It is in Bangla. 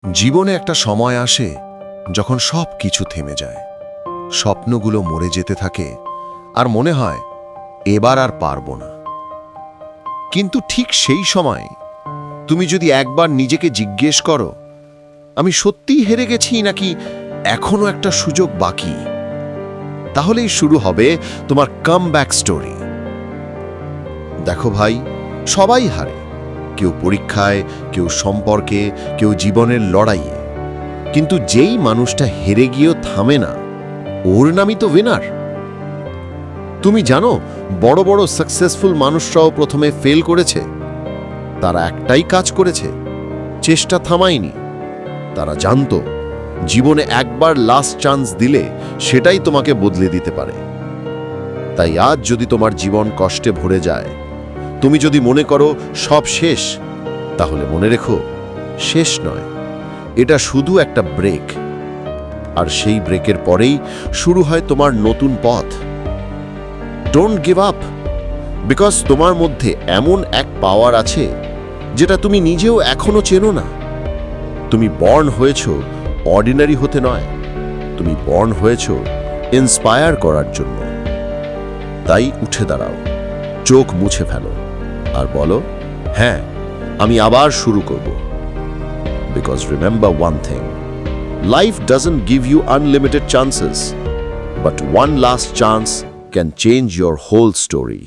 জীবনে একটা সময় আসে যখন সব কিছু থেমে যায়, স্বপ্নগুলো মরে যেতে থাকে আর মনে হয় এবার আর পারবো না। কিন্তু ঠিক সেই সময় তুমি যদি একবার নিজেকে জিজ্ঞেস করো, আমি সত্যিই হেরে গেছি নাকি এখনো একটা সুযোগ বাকি, তাহলেই শুরু হবে তোমার কামব্যাক স্টোরি। দেখো ভাই, সবাই হারে, কেউ পরীক্ষায়, কেউ সম্পর্কে, কেউ জীবনের লড়াইয়ে। কিন্তু যেই মানুষটা হেরে গিয়েও থামে না, ওর নামই তো উইনার। তুমি জানো, বড় বড় সাকসেসফুল মানুষরাও প্রথমে ফেল করেছে। তারা একটাই কাজ করেছে, চেষ্টা থামায়নি। তারা জানতো জীবনে একবার লাস্ট চান্স দিলে সেটাই তোমাকে বদলে দিতে পারে। তাই আজ যদি তোমার জীবন কষ্টে ভরে যায়, তুমি যদি মনে করো সব শেষ, তাহলে মনে রেখো, শেষ নয়, এটা শুধু একটা ব্রেক। আর সেই ব্রেকের পরেই শুরু হয় তোমার নতুন পথ। ডোন্ট গিভ আপ, বিকজ তোমার মধ্যে এমন এক পাওয়ার আছে যেটা তুমি নিজেও এখনো চেনো না। তুমি বর্ন হয়েছ অর্ডিনারি হতে নয়, তুমি বর্ন হয়েছ ইন্সপায়ার করার জন্য। তাই উঠে দাঁড়াও, চোখ মুছে ফেলো আর বলো, হ্যাঁ, আমি আবার শুরু করব। Because remember one thing, life doesn't give you unlimited chances, but one last chance can change your whole story.